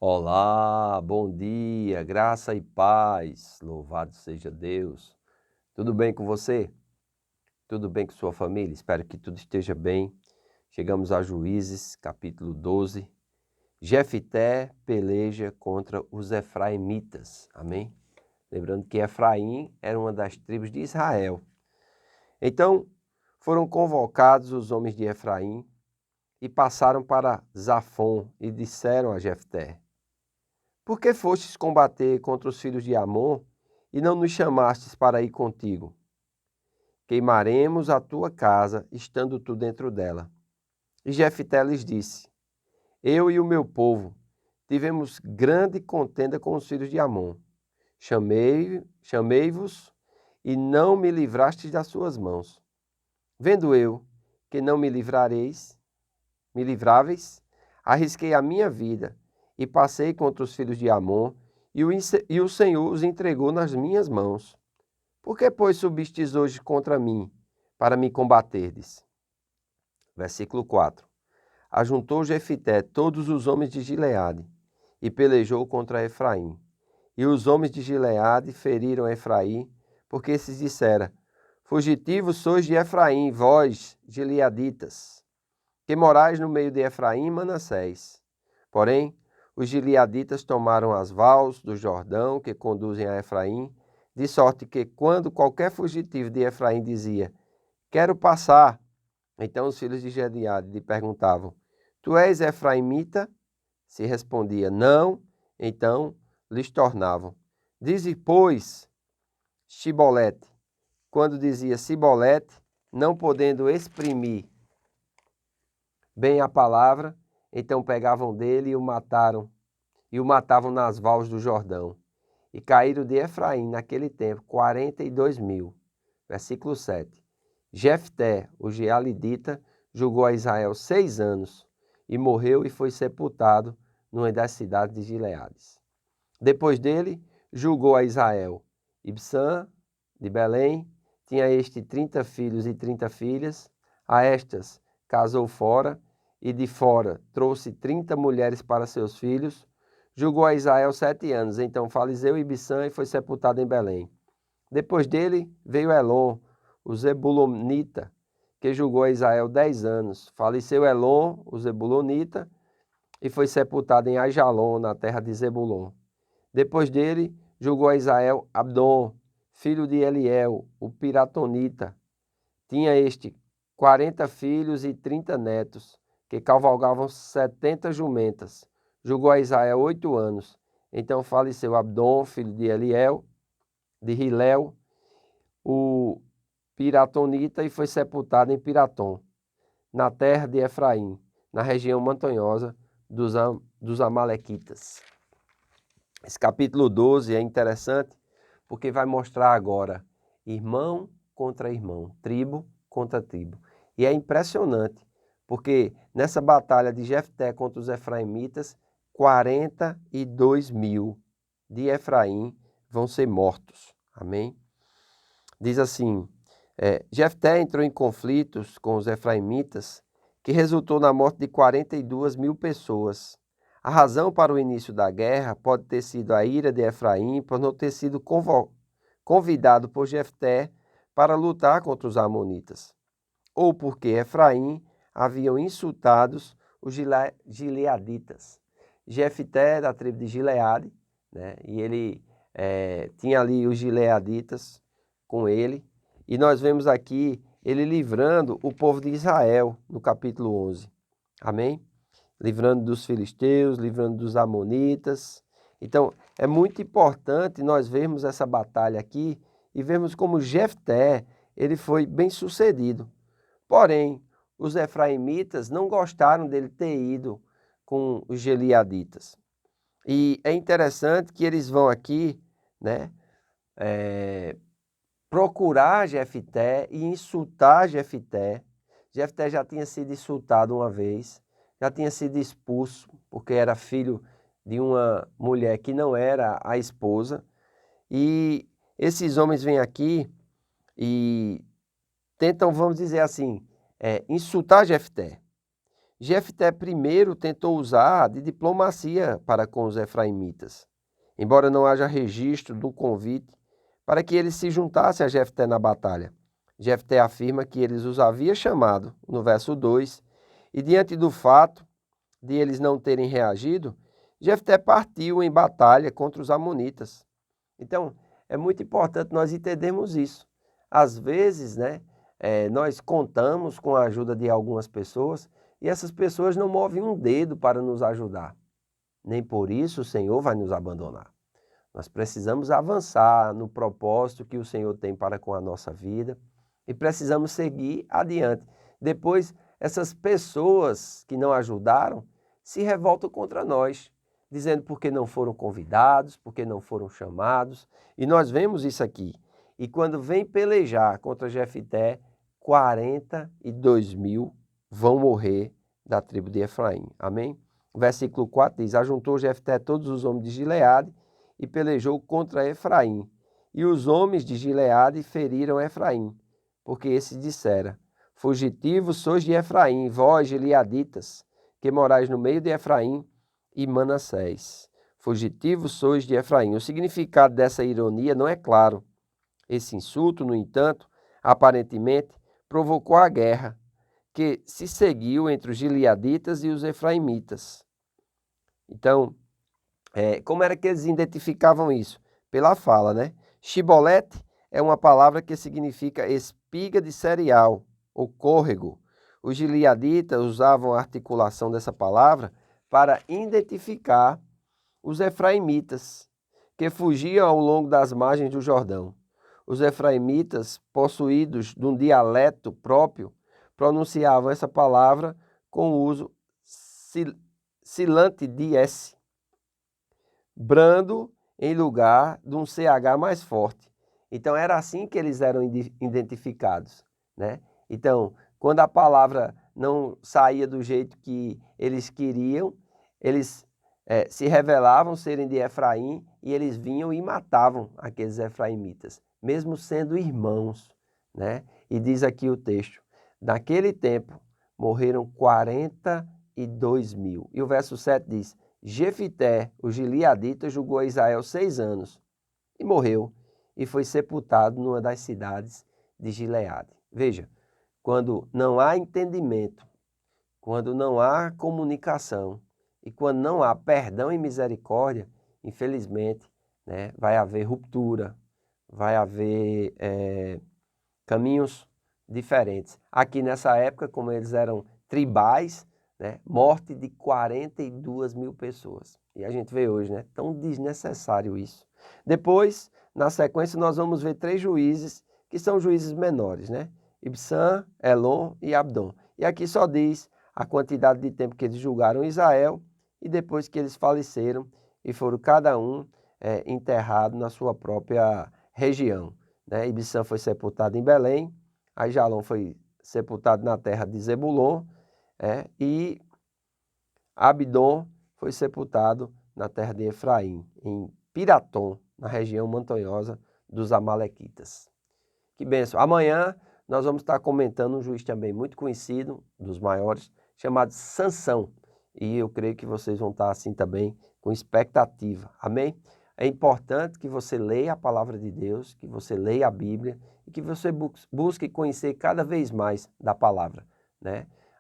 Olá, bom dia, graça e paz, louvado seja Deus. Tudo bem com você? Tudo bem com sua família? Espero que tudo esteja bem. Chegamos a Juízes, capítulo 12. Jefté peleja contra os efraimitas, amém? Lembrando que Efraim era uma das tribos de Israel. Então, foram convocados os homens de Efraim e passaram para Zafon e disseram a Jefté: Por que fostes combater contra os filhos de Amon e não nos chamastes para ir contigo? Queimaremos a tua casa, estando tu dentro dela. E Jefté lhes disse: Eu e o meu povo tivemos grande contenda com os filhos de Amon. Chamei-vos e não me livrastes das suas mãos. Vendo eu que não me livráveis, arrisquei a minha vida e passei contra os filhos de Amon, e o Senhor os entregou nas minhas mãos. Por que, pois, subistes hoje contra mim, para me combaterdes? Versículo 4. Ajuntou Jefté todos os homens de Gileade, e pelejou contra Efraim. E os homens de Gileade feriram Efraim, porque esses disseram: Fugitivos sois de Efraim, vós, gileaditas, que morais no meio de Efraim e Manassés. Porém, os gileaditas tomaram as vals do Jordão que conduzem a Efraim, de sorte que quando qualquer fugitivo de Efraim dizia: Quero passar, então os filhos de Gileade lhe perguntavam: Tu és efraimita? Se respondia: Não, então lhes tornavam: Dize, pois, Shibolete. Quando dizia Sibolete, não podendo exprimir bem a palavra, então pegavam dele e o matavam nas vals do Jordão. E caíram de Efraim naquele tempo 42.000. Versículo 7. Jefté, o Gileadita, julgou a Israel 6 anos, e morreu e foi sepultado numa das cidades de Gileades. Depois dele, julgou a Israel. Ibsã, de Belém, tinha este 30 filhos e 30 filhas. A estas casou fora, e de fora trouxe 30 mulheres para seus filhos. Julgou a Israel 7 anos, então faleceu Ibsã e foi sepultado em Belém. Depois dele veio Elon, o Zebulonita, que julgou a Israel 10 anos. Faleceu Elon, o Zebulonita, e foi sepultado em Aijalon, na terra de Zebulon. Depois dele, julgou a Israel Abdon, filho de Eliel, o Piratonita. Tinha este 40 filhos e 30 netos, que cavalgavam 70 jumentas. Julgou a Israel 8 anos. Então faleceu Abdon, filho de Eliel, de Hilel, o Piratonita, e foi sepultado em Piratom, na terra de Efraim, na região montanhosa dos Amalequitas. Esse capítulo 12 é interessante porque vai mostrar agora irmão contra irmão, tribo contra tribo. E é impressionante porque nessa batalha de Jefté contra os efraimitas, 42.000 de Efraim vão ser mortos. Amém? Diz assim, Jefté entrou em conflitos com os efraimitas, que resultou na morte de 42.000 pessoas. A razão para o início da guerra pode ter sido a ira de Efraim por não ter sido convidado por Jefté para lutar contra os amonitas, ou porque Efraim haviam insultado os gileaditas. Jefté da tribo de Gileade, né, e ele tinha ali os gileaditas com ele, e nós vemos aqui ele livrando o povo de Israel no capítulo 11. Amém? Livrando dos filisteus, livrando dos amonitas. Então, é muito importante nós vermos essa batalha aqui e vermos como Jefté, ele foi bem sucedido. Porém, os efraimitas não gostaram dele ter ido com os gileaditas. E é interessante que eles vão aqui, né, procurar Jefté e insultar Jefté. Jefté já tinha sido insultado uma vez, já tinha sido expulso, porque era filho de uma mulher que não era a esposa. E esses homens vêm aqui e tentam, vamos dizer assim, insultar Jefté. Jefté primeiro tentou usar de diplomacia para com os efraimitas, embora não haja registro do convite para que eles se juntassem a Jefté na batalha. Jefté afirma que eles os havia chamado, no verso 2, e diante do fato de eles não terem reagido, Jefté partiu em batalha contra os amonitas. Então, é muito importante nós entendermos isso. Às vezes, nós contamos com a ajuda de algumas pessoas e essas pessoas não movem um dedo para nos ajudar. Nem por isso o Senhor vai nos abandonar. Nós precisamos avançar no propósito que o Senhor tem para com a nossa vida e precisamos seguir adiante. Depois, essas pessoas que não ajudaram se revoltam contra nós, dizendo porque não foram convidados, porque não foram chamados. E nós vemos isso aqui. E quando vem pelejar contra Jefté, 42.000 vão morrer da tribo de Efraim. Amém? O versículo 4 diz: ajuntou Jefté todos os homens de Gileade e pelejou contra Efraim. E os homens de Gileade feriram Efraim, porque esse dissera: fugitivos sois de Efraim, vós, gileaditas, que morais no meio de Efraim e Manassés. Fugitivos sois de Efraim. O significado dessa ironia não é claro. Esse insulto, no entanto, aparentemente provocou a guerra que se seguiu entre os gileaditas e os efraimitas. Então, como era que eles identificavam isso? Pela fala, né? Shibolete é uma palavra que significa espiga de cereal ou córrego. Os gileaditas usavam a articulação dessa palavra para identificar os efraimitas, que fugiam ao longo das margens do Jordão. Os efraimitas, possuídos de um dialeto próprio, pronunciavam essa palavra com o uso silante de S, brando em lugar de um CH mais forte. Então era assim que eles eram identificados, né? Então, quando a palavra não saía do jeito que eles queriam, eles se revelavam serem de Efraim e eles vinham e matavam aqueles efraimitas, mesmo sendo irmãos, né? E diz aqui o texto: naquele tempo morreram 42.000. E o verso 7 diz: Jefité, o gileadita, julgou a Israel 6 anos e morreu e foi sepultado numa das cidades de Gileade. Veja, quando não há entendimento, quando não há comunicação e quando não há perdão e misericórdia, infelizmente, vai haver ruptura, vai haver caminhos diferentes. Aqui nessa época, como eles eram tribais, morte de 42.000 pessoas. E a gente vê hoje, tão desnecessário isso. Depois, na sequência, nós vamos ver 3 juízes, que são juízes menores, Ibsã, Elon e Abdon. E aqui só diz a quantidade de tempo que eles julgaram Israel e depois que eles faleceram e foram cada um enterrado na sua própria região. Ibsã foi sepultado em Belém, Aijalon foi sepultado na terra de Zebulon, e Abdon foi sepultado na terra de Efraim, em Piratom, na região montanhosa dos Amalequitas. Que bênção! Amanhã nós vamos estar comentando um juiz também muito conhecido, dos maiores, chamado Sansão. E eu creio que vocês vão estar assim também com expectativa. Amém? É importante que você leia a palavra de Deus, que você leia a Bíblia e que você busque conhecer cada vez mais da palavra,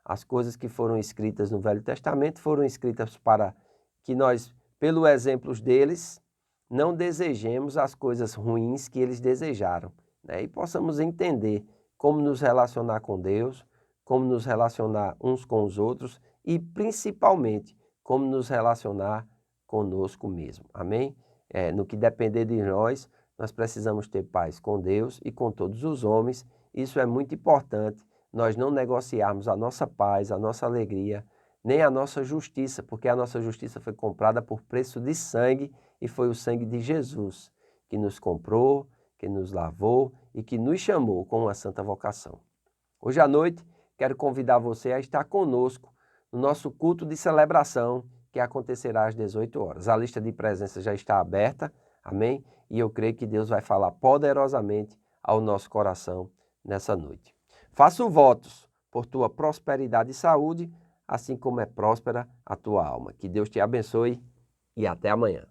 As coisas que foram escritas no Velho Testamento foram escritas para que nós, pelo exemplo deles, não desejemos as coisas ruins que eles desejaram, e possamos entender como nos relacionar com Deus, como nos relacionar uns com os outros e, principalmente, como nos relacionar conosco mesmo. Amém? No que depender de nós, nós precisamos ter paz com Deus e com todos os homens. Isso é muito importante, nós não negociarmos a nossa paz, a nossa alegria, nem a nossa justiça, porque a nossa justiça foi comprada por preço de sangue e foi o sangue de Jesus que nos comprou, que nos lavou e que nos chamou com uma santa vocação. Hoje à noite, quero convidar você a estar conosco no nosso culto de celebração, que acontecerá às 18 horas. A lista de presença já está aberta, amém? E eu creio que Deus vai falar poderosamente ao nosso coração nessa noite. Faço votos por tua prosperidade e saúde, assim como é próspera a tua alma. Que Deus te abençoe e até amanhã.